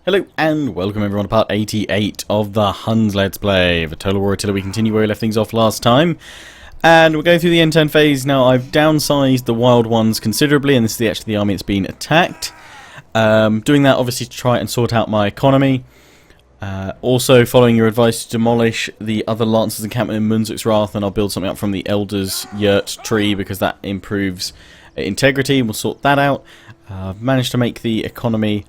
Hello and welcome everyone to part 88 of the Huns Let's Play. The Total War Attila, we continue where we left things off last time. And we're going through the N10 phase. Now I've downsized the wild ones considerably, and this is actually the army that's been attacked. Doing that obviously to try and sort out my economy. Also following your advice to demolish the other Lancers encampment in Munzuk's Wrath, and I'll build something up from the Elders Yurt tree because that improves integrity. We'll sort that out. I've managed to make the economy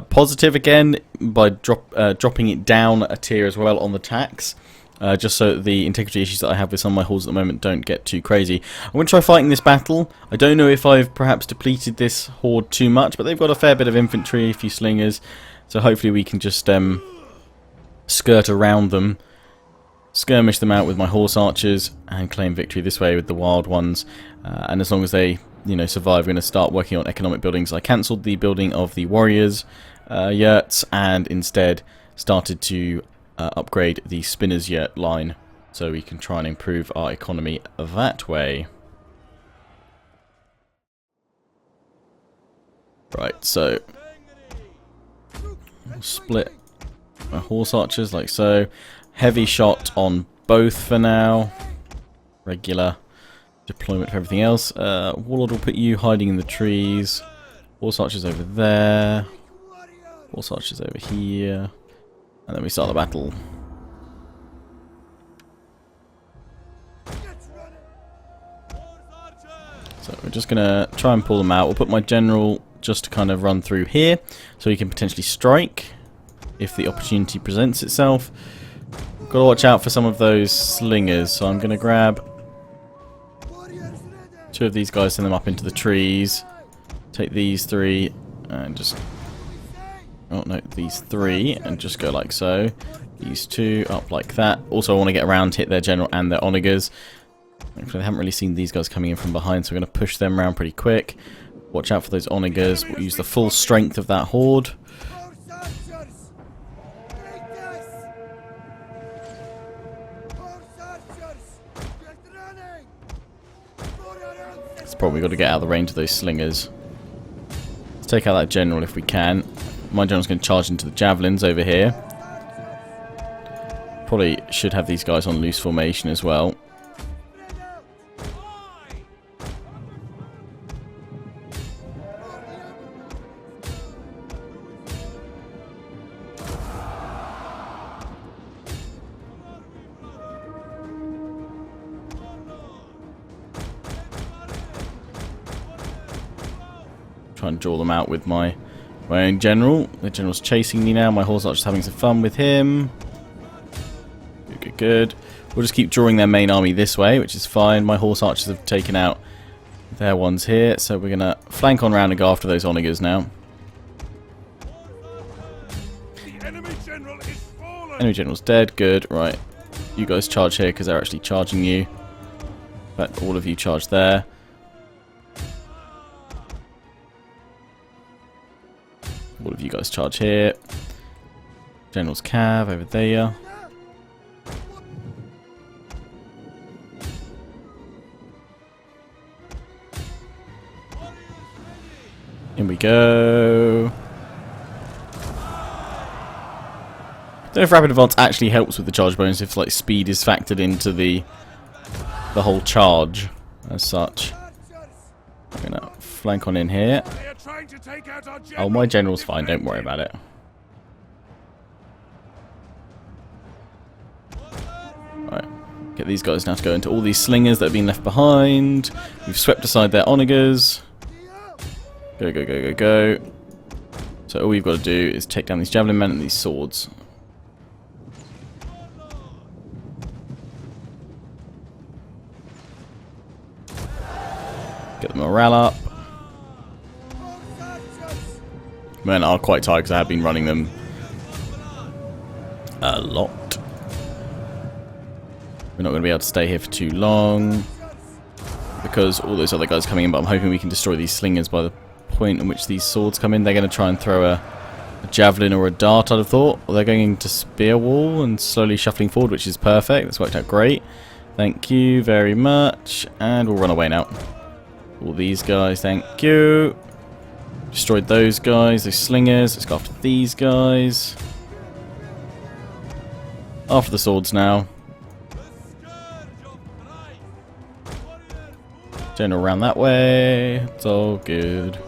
positive again by dropping it down a tier as well on the tax, just so the integrity issues that I have with some of my hordes at the moment don't get too crazy. I'm going to try fighting this battle. I don't know if I've perhaps depleted this horde too much, but they've got a fair bit of infantry, a few slingers, so hopefully we can just skirt around them, skirmish them out with my horse archers, and claim victory this way with the wild ones. And as long as they survive, we're going to start working on economic buildings. I cancelled the building of the warriors yurts and instead started to upgrade the spinners yurt line so we can try and improve our economy that way. Right, so we'll split my horse archers like so. Heavy shot on both for now. Regular deployment for everything else. Warlord will put you hiding in the trees. Horse archers over there. Horse archers over here. And then we start the battle. So we're just going to try and pull them out. We'll put my general just to kind of run through here so he can potentially strike if the opportunity presents itself. Got to watch out for some of those slingers, so I'm going to grab two of these guys, send them up into the trees. Take these three and just... oh no, these three and just go like so. These two up like that. Also I want to get around, hit their general and their onagers. Actually I haven't really seen these guys coming in from behind, so we're going to push them around pretty quick. Watch out for those onagers. We'll use the full strength of that horde. Probably got to get out of the range of those slingers. Let's take out that general if we can. My general's going to charge into the javelins over here. Probably should have these guys on loose formation as well. Try and draw them out with my own general. The general's chasing me now. My horse archer's having some fun with him. Good, good, good. We'll just keep drawing their main army this way, which is fine. My horse archers have taken out their ones here, so we're going to flank on round and go after those onagers now. The enemy general is fallen. Enemy general's dead. Good. Right. You guys charge here because they're actually charging you. But all of you charge there. All of you guys charge here. General's cav over there. In we go. I don't know if rapid advance actually helps with the charge bonus, if like speed is factored into the whole charge as such. I'm gonna flank on in here. Oh, my general's fine, don't worry about it. Right, get these guys now to go into all these slingers that have been left behind. We've swept aside their onagers. Go, go, go, go, go. So all we've got to do is take down these javelin men and these swords. Get the morale up. Men are quite tired because I have been running them a lot. We're not going to be able to stay here for too long because all those other guys are coming in, but I'm hoping we can destroy these slingers by the point in which these swords come in. They're going to try and throw a javelin or a dart, I'd have thought. Or they're going to spear wall and slowly shuffling forward, which is perfect. That's worked out great. Thank you very much. And we'll run away now. All these guys, thank you. Destroyed those guys, those slingers. Let's go after these guys. After the swords now. General around that way. It's all good.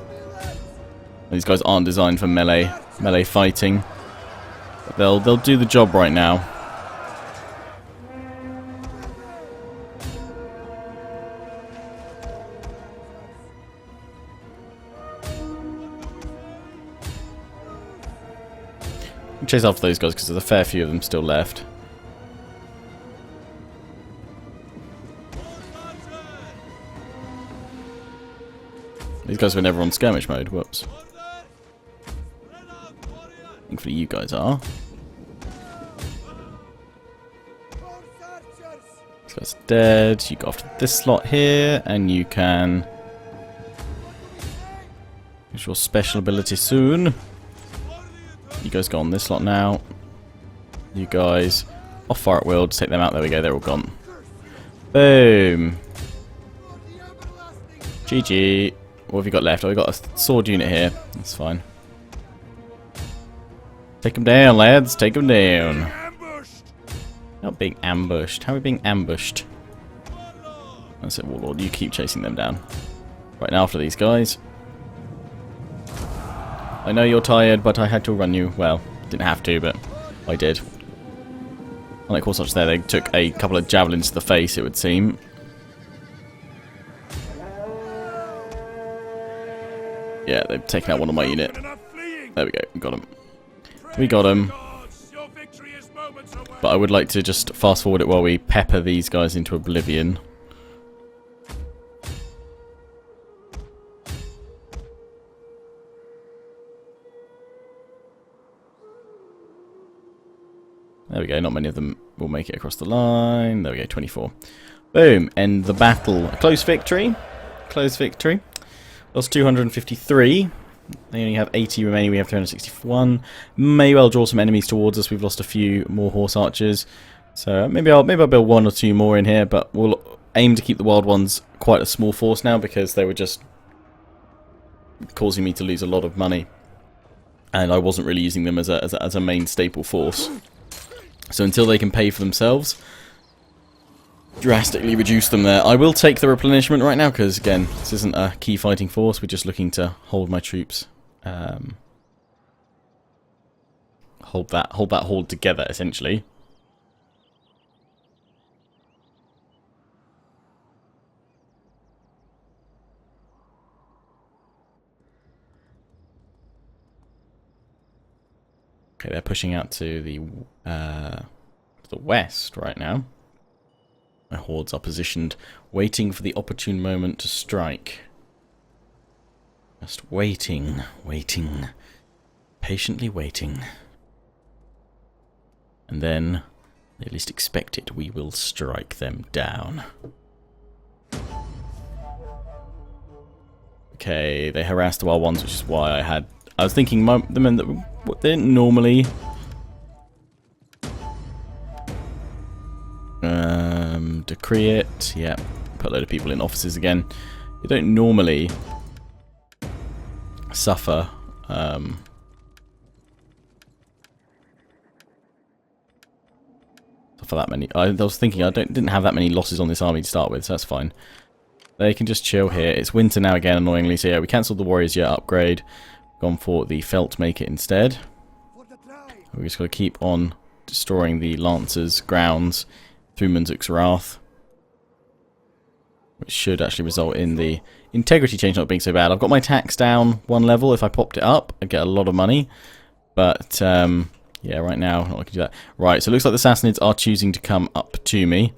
These guys aren't designed for melee fighting. But they'll do the job right now. Chase after those guys because there's a fair few of them still left. These guys were never on skirmish mode. Whoops. Thankfully you guys are. This guy's dead. You go after this slot here, and you can use your special ability soon. You guys go on this slot now. You guys off fire at will. Just take them out. There we go. They're all gone. Boom. GG. What have you got left? Oh, we've got a sword unit here. That's fine. Take them down, lads. Take them down. Not being ambushed. How are we being ambushed? That's it, Warlord. You keep chasing them down. Right now, after these guys. I know you're tired, but I had to run you. Well, didn't have to, but I did. Unlike Corsage there, they took a couple of javelins to the face, it would seem. Yeah, they've taken out one of my unit. There we go, we got him. We got him. But I would like to just fast forward it while we pepper these guys into oblivion. There we go, not many of them will make it across the line. There we go, 24. Boom, end the battle. A close victory. Close victory. Lost 253. They only have 80 remaining, we have 361. May well draw some enemies towards us. We've lost a few more horse archers. So maybe I'll build one or two more in here, but we'll aim to keep the wild ones quite a small force now because they were just causing me to lose a lot of money. And I wasn't really using them as a main staple force. So until they can pay for themselves, drastically reduce them there. I will take the replenishment right now because, again, this isn't a key fighting force. We're just looking to hold my troops, hold that horde together, essentially. Okay, they're pushing out to the west right now. My hordes are positioned, waiting for the opportune moment to strike. Just waiting, waiting, patiently waiting. And then, they at least expect it, we will strike them down. Okay, they harassed the wild ones, which is why I was thinking the men that they didn't normally decree it. Yeah, put a load of people in offices again. You don't normally suffer for that many. I was thinking I didn't have that many losses on this army to start with, so that's fine. They can just chill here. It's winter now again, annoyingly. So yeah, we cancelled the Warriors Year upgrade. Gone for the Felt Maker instead. We just got to keep on destroying the Lancers' grounds through Munzuk's Wrath, which should actually result in the integrity change not being so bad. I've got my tax down one level. If I popped it up, I'd get a lot of money. But yeah, right now, not looking to do that. Right, so it looks like the Sassanids are choosing to come up to me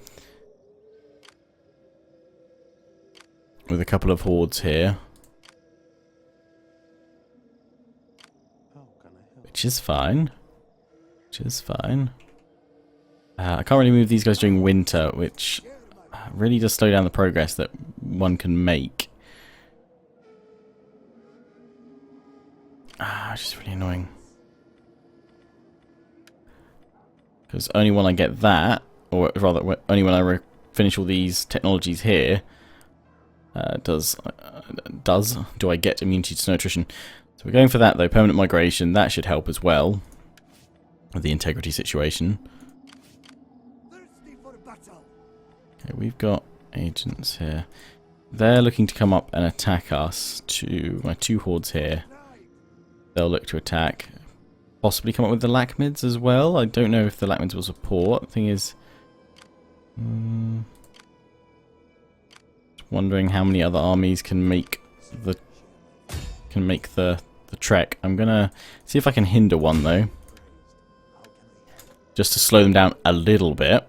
with a couple of hordes here, which is fine. Which is fine. I can't really move these guys during winter, which really does slow down the progress that one can make. It's just really annoying. Because only when I get that, or rather only when I finish all these technologies here, Do I get immunity to snow attrition? So we're going for that though. Permanent migration, that should help as well with the integrity situation. Okay, we've got agents here. They're looking to come up and attack us. My two hordes here. They'll look to attack. Possibly come up with the Lachmids as well. I don't know if the Lachmids will support. The thing is, just wondering how many other armies can make the trek. I'm gonna see if I can hinder one though, just to slow them down a little bit.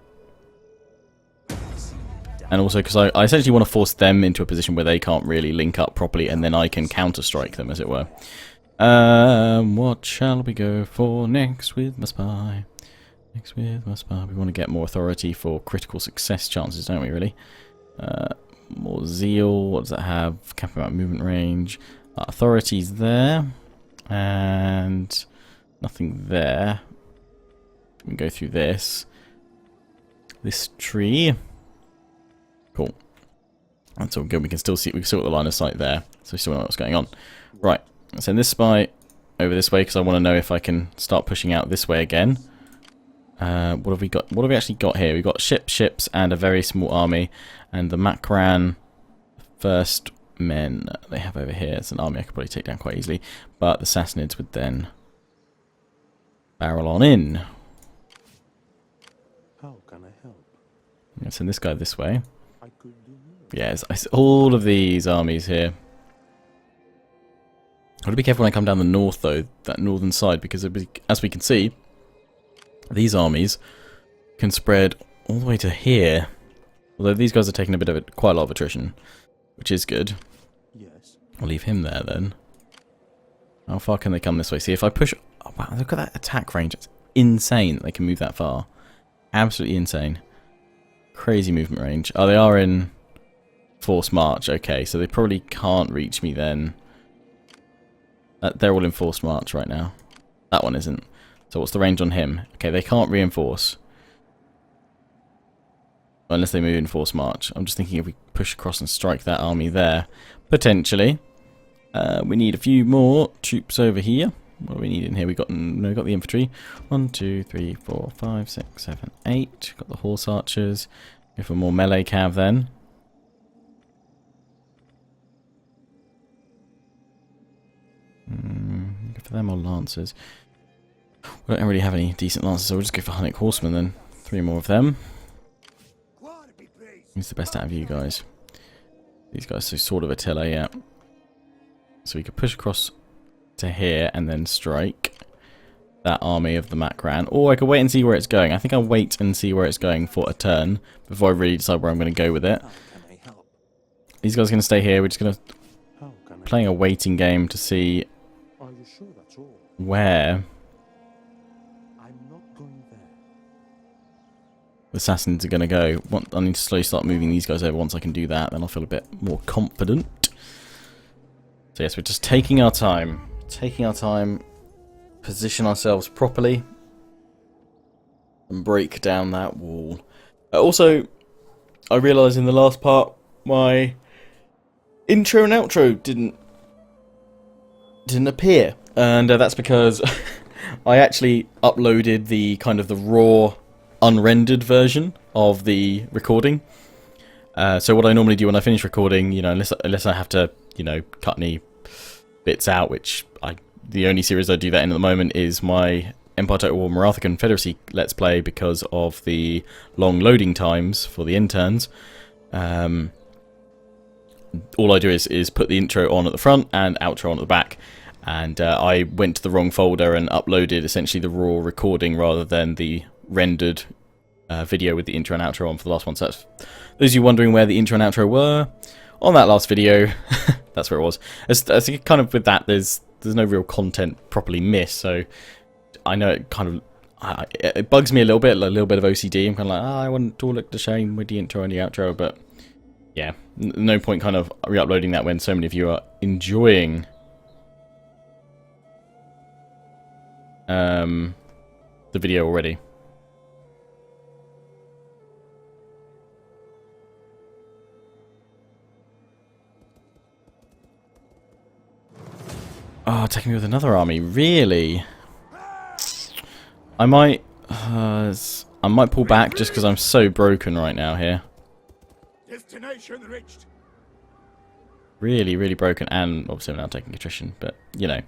And also because I essentially want to force them into a position where they can't really link up properly, and then I can counter-strike them, as it were. What shall we go for next with my spy? Next with my spy. We want to get more authority for critical success chances, don't we, really? More zeal. What does that have? Cap about movement range. Authority's there. And nothing there. We can go through this. This tree. Cool. That's all good. We can still see the line of sight there, so we still know what's going on. Right. Send this spy over this way because I want to know if I can start pushing out this way again. What have we got? What have we actually got here? We've got ships, and a very small army, and the Makran first men they have over here. It's an army I could probably take down quite easily, but the Sassanids would then barrel on in. How can I help? Let's send this guy this way. Yes, all of these armies here. I've got to be careful when I come down the north, though, that northern side, because as we can see, these armies can spread all the way to here. Although these guys are taking quite a lot of attrition, which is good. Yes. I'll leave him there then. How far can they come this way? See, if I push... Oh, wow, look at that attack range. It's insane that they can move that far. Absolutely insane. Crazy movement range. Oh, they are in forced march. Okay, so they probably can't reach me then. They're all in forced march right now. That one isn't. So what's the range on him? Okay, they can't reinforce. Unless they move in forced march. I'm just thinking if we push across and strike that army there. Potentially. We need a few more troops over here. What do we need in here? We got the infantry. 1, 2, 3, 4, 5, 6, 7, 8. Got the horse archers. Go for more melee cav then. Go for them or lancers. We don't really have any decent lancers, so we'll just go for Hunnic horsemen then. 3 more of them. Who's the best out of you guys? These guys, so sort of Attila, yeah. So we could push across to here and then strike that army of the Makran. Or I could wait and see where it's going. I think I'll wait and see where it's going for a turn before I really decide where I'm going to go with it. These guys are going to stay here. We're just going to playing a waiting game to see where the assassins are going to go. I need to slowly start moving these guys over. Once I can do that, then I'll feel a bit more confident. So yes, we're just taking our time. Position ourselves properly, and break down that wall. Also, I realised in the last part, my intro and outro didn't appear. And that's because I actually uploaded the kind of the raw, unrendered version of the recording. So what I normally do when I finish recording, you know, unless I have to, you know, cut any bits out, which the only series I do that in at the moment is my Empire Total War Maratha Confederacy Let's Play because of the long loading times for the interns. All I do is put the intro on at the front and outro on at the back. And I went to the wrong folder and uploaded essentially the raw recording rather than the rendered video with the intro and outro on for the last one. So that's, those of you wondering where the intro and outro were, on that last video, that's where it was. As kind of with that, there's no real content properly missed, so I know it kind of it bugs me a little bit of OCD. I'm kind of like, I want it all look the same with the intro and the outro, but yeah, no point kind of re-uploading that when so many of you are enjoying the video already. Oh, attacking me with another army. Really? I might pull back just because I'm so broken right now here. Destination reached. Really, really broken, and obviously I'm now taking attrition, but you know.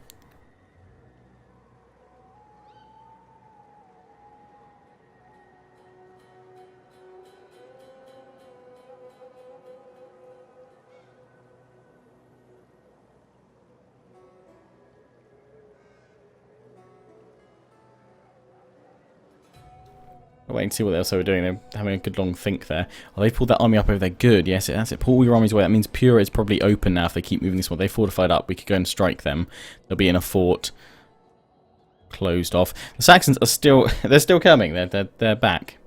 I'll wait and see what else they were doing. They're having a good long think there. Oh, they pulled that army up over there. Good. Yes, that's it. Pull all your armies away. That means Pura is probably open now if they keep moving this one. They fortified up. We could go and strike them. They'll be in a fort. Closed off. The Saxons are still... They're still coming. They're back.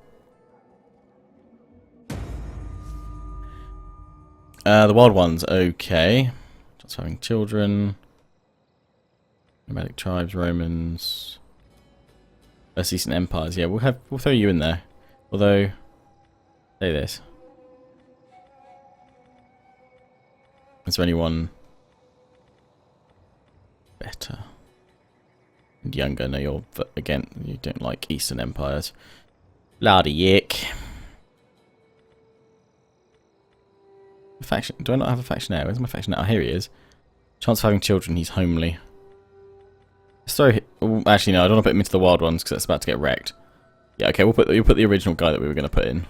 The Wild Ones. Okay. Just having children. Nomadic tribes. Romans... Eastern Empires, yeah, we'll throw you in there. Although, say this. Is there anyone better and younger? No, you're again. You don't like Eastern Empires. Bloody yick. Faction? Do I not have a faction now? Where's my faction now? Oh, here he is. Chance of having children. He's homely. So, actually no, I don't want to put him into the Wild Ones because that's about to get wrecked. Yeah, okay, we'll put the original guy that we were going to put in.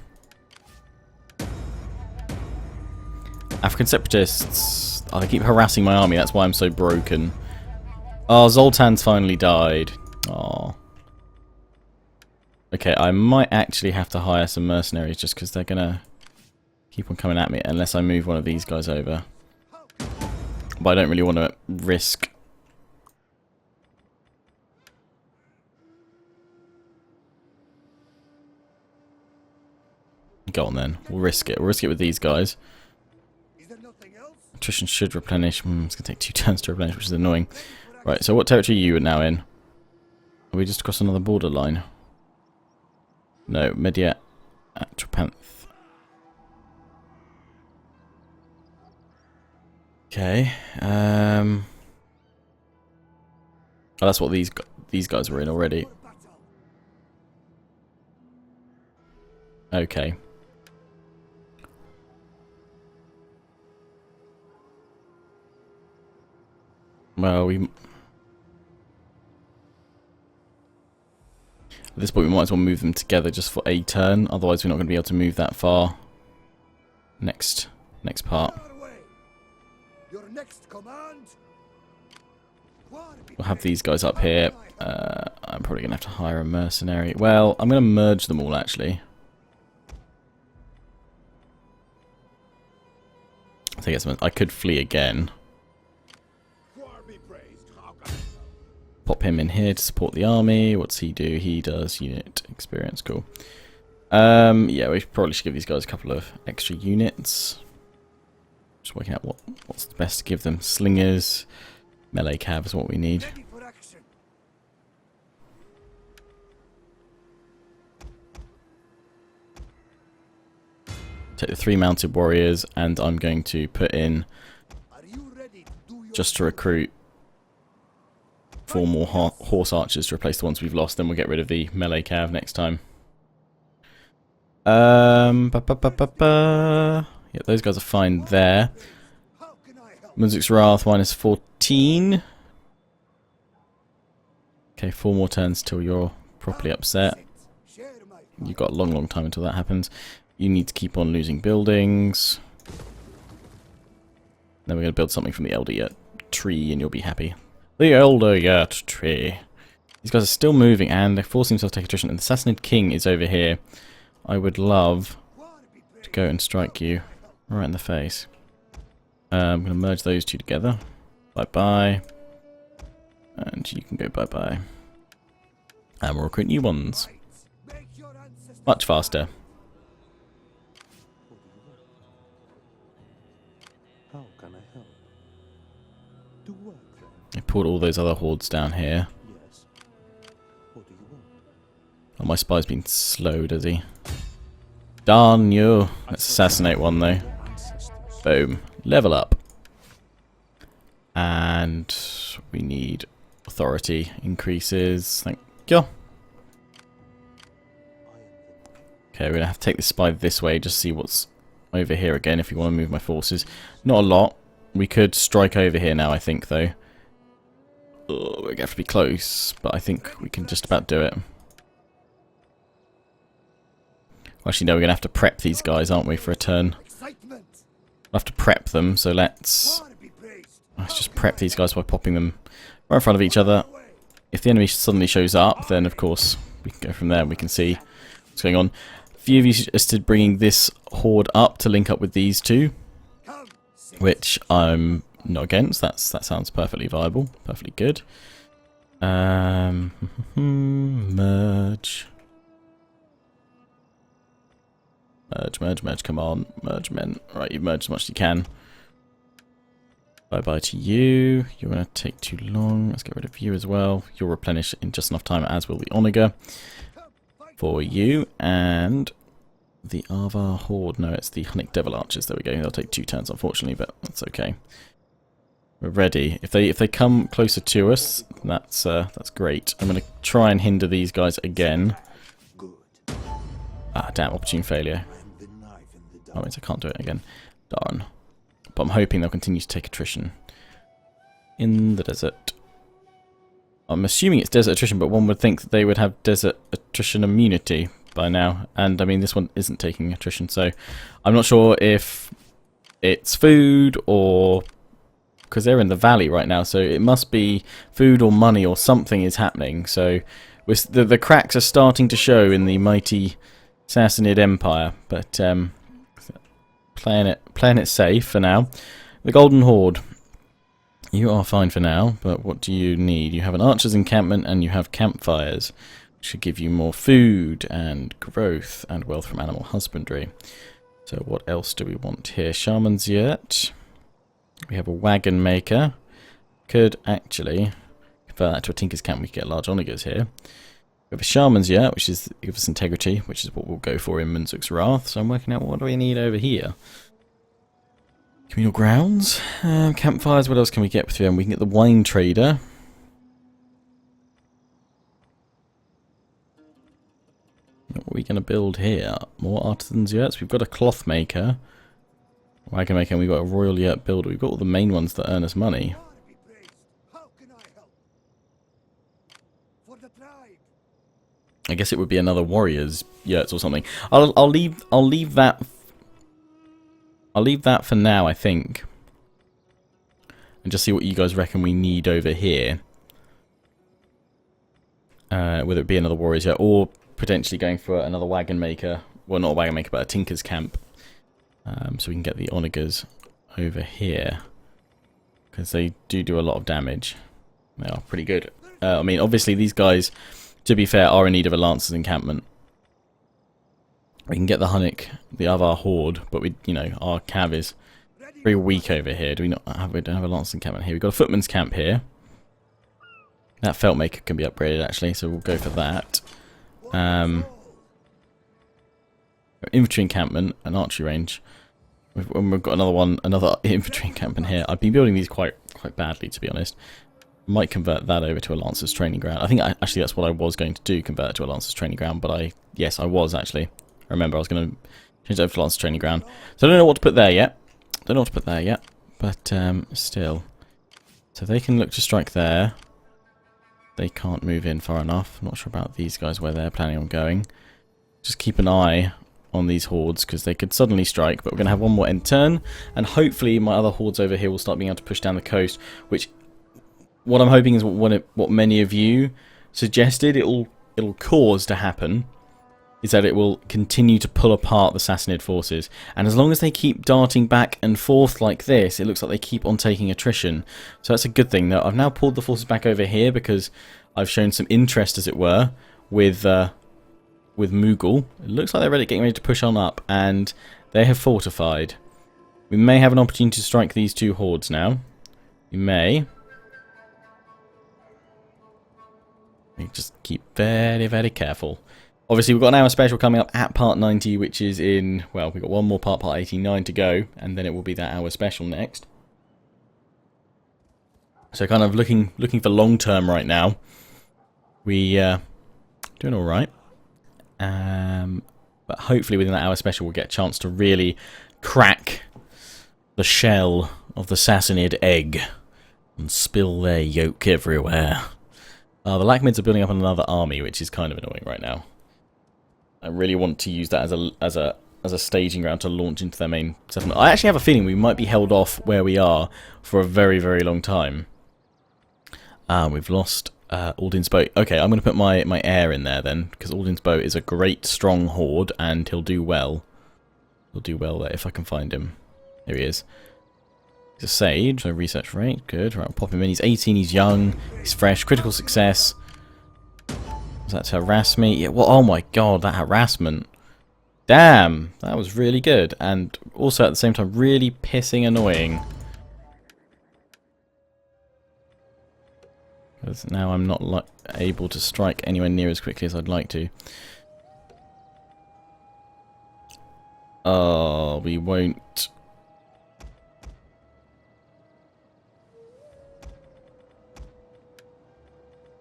African separatists. Oh, they keep harassing my army. That's why I'm so broken. Oh, Zoltan's finally died. Oh. Okay, I might actually have to hire some mercenaries just because they're going to keep on coming at me unless I move one of these guys over. But I don't really want to risk... Go on then. We'll risk it. We'll risk it with these guys. Attrition should replenish. It's going to take 2 turns to replenish, which is annoying. Right, so what territory are you now in? Are we just across another borderline? No, Media Atropanth. Okay. Oh, that's what these guys were in already. Okay. Well, at this point we might as well move them together just for a turn, otherwise we're not going to be able to move that far. Next part. We'll have these guys up here. I'm probably going to have to hire a mercenary. Well, I'm going to merge them all actually. I think I could flee again. Pop him in here to support the army. What's he do? He does unit experience. Cool. Yeah, we probably should give these guys a couple of extra units. Just working out what's the best to give them. Slingers, melee cav is what we need. Take the 3 mounted warriors, and I'm going to put in just to recruit 4 more horse archers to replace the ones we've lost. Then we'll get rid of the melee cav next time. Yeah, those guys are fine there. Munzuk's Wrath -14. Okay, 4 more turns till you're properly upset. You've got a long time until that happens. You need to keep on losing buildings. Then we're going to build something from the Elder Yurt tree and you'll be happy. The Elder Yurt tree. These guys are still moving and they're forcing themselves to take attrition. And the Sassanid King is over here. I would love to go and strike you right in the face. I'm going to merge those two together. Bye-bye. And you can go bye-bye. And we'll recruit new ones. Much faster. How can I help? Do work then. I pulled all those other hordes down here. Yes. What do you want? Oh, my spy's been slow, does he? Darn you. Let's assassinate one though. Boom. Level up. And we need authority increases. Thank you. Okay, we're going to have to take this spy this way, just see what's over here again if we want to move my forces. Not a lot. We could strike over here now, I think, though. We're going to have to be close, but I think we can just about do it. Actually, no, we're going to have to prep these guys, aren't we, for a turn? We'll have to prep them, so let's just prep these guys by popping them right in front of each other. If the enemy suddenly shows up, then, of course, we can go from there and we can see what's going on. A few of you suggested bringing this horde up to link up with these two, which I'm not against. That sounds perfectly viable, perfectly good. Merge. Merge, come on. Merge, men. Right, you've merged as much as you can. Bye-bye to you. You're going to take too long. Let's get rid of you as well. You'll replenish in just enough time, as will the Onager. For you, and the Avar Horde. No, it's the Hunnic Devil Archers. There we go. They'll take 2 turns, unfortunately, but that's okay. We're ready. If they come closer to us, that's great. I'm going to try and hinder these guys again. Ah, damn, opportune failure. Oh, wait, I can't do it again. Darn. But I'm hoping they'll continue to take attrition. In the desert. I'm assuming it's desert attrition, but one would think that they would have desert attrition immunity by now. And, I mean, this one isn't taking attrition, so I'm not sure if it's food or... because they're in the valley right now, so it must be food or money or something is happening. So the cracks are starting to show in the mighty Sassanid Empire, but playing it safe for now. The Golden Horde. You are fine for now, but what do you need? You have an archer's encampment and you have campfires, which should give you more food and growth and wealth from animal husbandry. So what else do we want here? Shaman's Yurt. We have a wagon maker. Could actually convert that to a tinker's camp. We could get large onagers here. We have a shaman's yurt, which is gives us integrity, which is what we'll go for in Munzuk's Wrath. So I'm working out what do we need over here. Communal grounds, campfires. What else can we get through them? We can get the wine trader. What are we going to build here? More artisans' yurts. We've got a cloth maker. Wagon maker, and we've got a royal yurt builder. We've got all the main ones that earn us money. I guess it would be another warrior's yurts or something. I'll leave that for now, I think, and just see what you guys reckon we need over here. Whether it be another warrior's yurt or potentially going for another wagon maker. Well, not a wagon maker, but a tinker's camp. So we can get the onagers over here, because they do a lot of damage. They are pretty good. I mean, obviously these guys, to be fair, are in need of a lancer's encampment. We can get the Hunnic, the Avar Horde, but our cav is very weak over here. We don't have a lancer's encampment here. We've got a footman's camp here. That felt maker can be upgraded actually, so we'll go for that. Infantry encampment, an archery range. We've got another infantry encampment here. I've been building these quite badly, to be honest. Might convert that over to a lancer's training ground. I think actually that's what I was going to do, convert it to a lancer's training ground. But yes, I was actually. I remember I was going to change it over to lancer's training ground. So I don't know what to put there yet. But still, so they can look to strike there. They can't move in far enough. I'm not sure about these guys where they're planning on going. Just keep an eye on these hordes, because they could suddenly strike, but we're going to have one more end turn, and hopefully my other hordes over here will start being able to push down the coast, which what I'm hoping is what many of you suggested it'll cause to happen, is that it will continue to pull apart the Sassanid forces, and as long as they keep darting back and forth like this, it looks like they keep on taking attrition. So that's a good thing. Now I've now pulled the forces back over here because I've shown some interest, as it were, with Mughal. It looks like they're getting ready to push on up, and they have fortified. We may have an opportunity to strike these two hordes now. We may. We just keep very, very careful. Obviously, we've got an hour special coming up at part 90, which is in, well, we've got one more part 89 to go, and then it will be that hour special next. So kind of looking for long term right now. We doing all right. But hopefully within that hour special we'll get a chance to really crack the shell of the Sassanid egg and spill their yolk everywhere. The Lachmids are building up another army, which is kind of annoying right now. I really want to use that as a staging ground to launch into their main settlement. I actually have a feeling we might be held off where we are for a very, very long time. We've lost Aldin's boat. Okay, I'm going to put my heir in there then, because Aldin's boat is a great, strong horde, and he'll do well. He'll do well there if I can find him. Here he is. He's a sage, so research rate, good. Right, I'll pop him in. He's 18, he's young, he's fresh, critical success. Was that to harass me? Yeah, well, oh my god, that harassment. Damn, that was really good. And also at the same time, really pissing annoying. Because now I'm not able to strike anywhere near as quickly as I'd like to. Oh, we won't.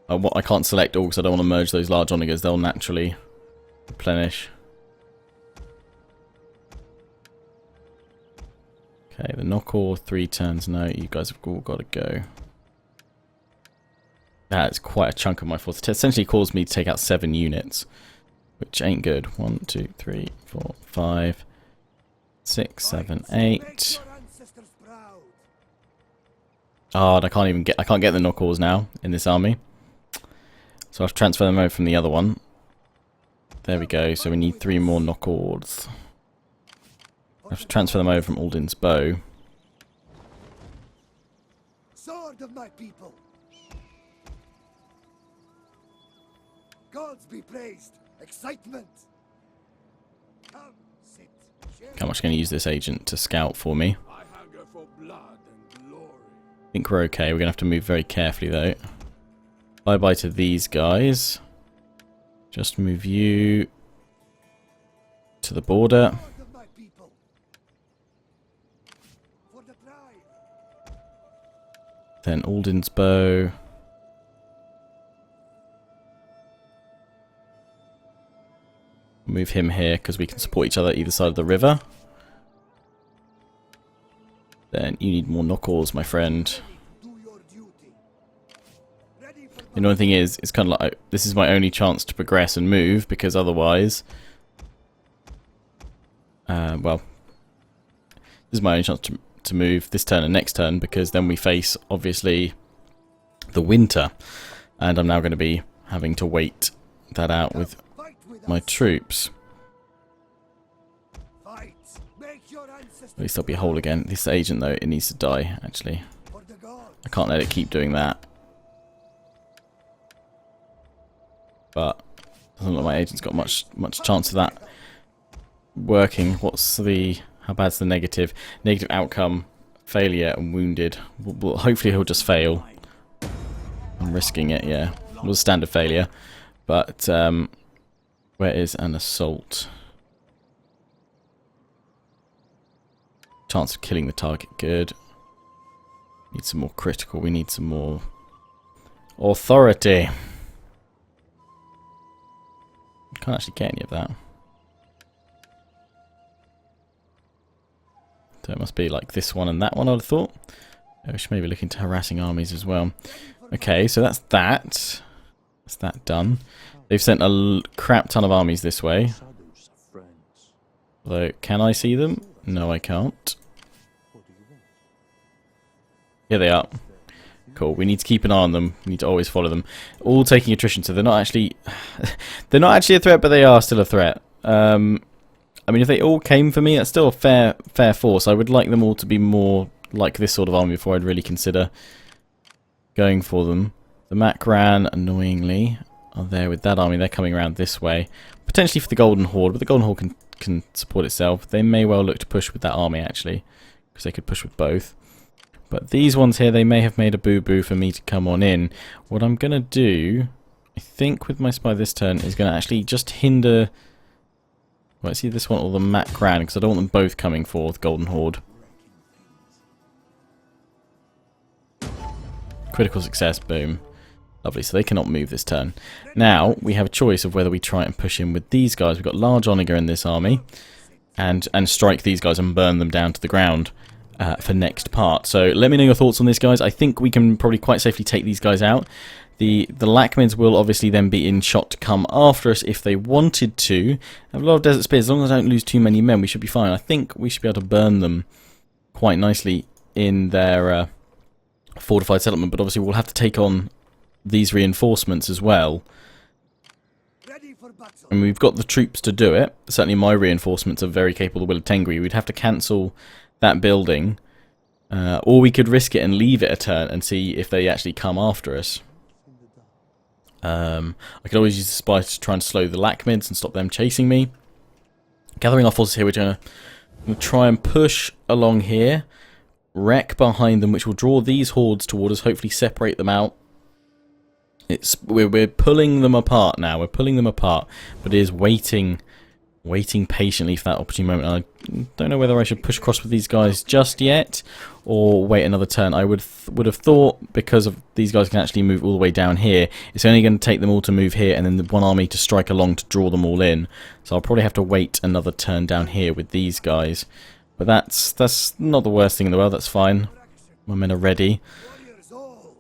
I can't select all because I don't want to merge those large onagers. They'll naturally replenish. Okay, the knock-all 3 turns. No, you guys have all got to go. That's quite a chunk of my force. It essentially caused me to take out 7 units, which ain't good. 1, 2, 3, 4, 5, 6, 7, 8. Oh, and I can't get the knock-alls now in this army. So I'll transfer them over from the other one. There we go. So we need 3 more knock-alls. I have to transfer them over from Aldin's bow. Sword of my people. Gods be praised. Excitement. Come, sit. I'm just going to use this agent to scout for me. I hunger for blood and glory. I think we're okay. We're going to have to move very carefully though. Bye-bye to these guys. Just move you to the border. Then Aldin's bow. Move him here because we can support each other either side of the river. Then you need more knock-alls, my friend. The annoying thing is, it's kind of like this is my only chance to progress and move because otherwise, well, this is my only chance to move this turn and next turn because then we face obviously the winter, and I'm now going to be having to wait that out with my troops. At least there'll be a hole again. This agent though, it needs to die actually. I can't let it keep doing that. But doesn't look like my agent's got much chance of that working. How bad's the negative? Negative outcome, failure and wounded. Well, hopefully he'll just fail. I'm risking it, yeah. It was a standard failure. But where is an assault? Chance of killing the target, good. Need some more critical, we need some more authority. Can't actually get any of that. So it must be like this one and that one, I would have thought. We should maybe look into harassing armies as well. Okay, so that's that. That's that done. They've sent a crap ton of armies this way. Although, can I see them? No, I can't. Here they are. Cool. We need to keep an eye on them. We need to always follow them. All taking attrition, so they're not actually a threat, but they are still a threat. I mean, if they all came for me, that's still a fair force. I would like them all to be more like this sort of army before I'd really consider going for them. The Macran, annoyingly, are there with that army. They're coming around this way, potentially for the Golden Horde, but the Golden Horde can support itself. They may well look to push with that army actually, because they could push with both. But these ones here, they may have made a boo-boo for me to come on in. What I'm going to do, I think, with my spy this turn, is going to actually just hinder... Well, let's see this one or the Macran, because I don't want them both coming for the Golden Horde. Critical success, boom. Lovely, so they cannot move this turn. Now, we have a choice of whether we try and push in with these guys. We've got large Onager in this army. And strike these guys and burn them down to the ground for next part. So let me know your thoughts on this, guys. I think we can probably quite safely take these guys out. The Lachmids will obviously then be in shot to come after us if they wanted to. I have a lot of Desert Spears. As long as I don't lose too many men, we should be fine. I think we should be able to burn them quite nicely in their fortified settlement. But obviously we'll have to take on these reinforcements as well. And we've got the troops to do it. Certainly my reinforcements are very capable of Will of Tengri. We'd have to cancel that building. Or we could risk it and leave it a turn and see if they actually come after us. I could always use the spice to try and slow the Lachmids and stop them chasing me. Gathering our forces here, we're going to try and push along here. Wreck behind them, which will draw these hordes toward us, hopefully separate them out. We're pulling them apart now. We're pulling them apart, but it is waiting patiently for that opportune moment. I don't know whether I should push across with these guys just yet, or wait another turn. I would have thought, because of these guys can actually move all the way down here, it's only going to take them all to move here, and then the one army to strike along to draw them all in. So I'll probably have to wait another turn down here with these guys. But that's not the worst thing in the world. That's fine. My men are ready. So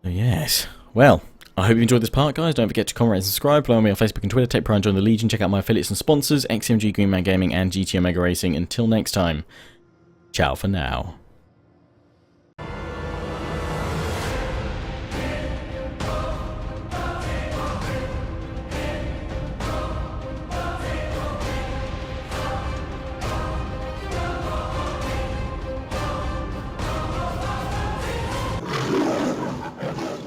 yes. Well, I hope you enjoyed this part, guys. Don't forget to comment, rate, and subscribe. Follow me on Facebook and Twitter. Take pride and join the Legion. Check out my affiliates and sponsors, XMG, Green Man Gaming, and GT Omega Racing. Until next time, ciao for now.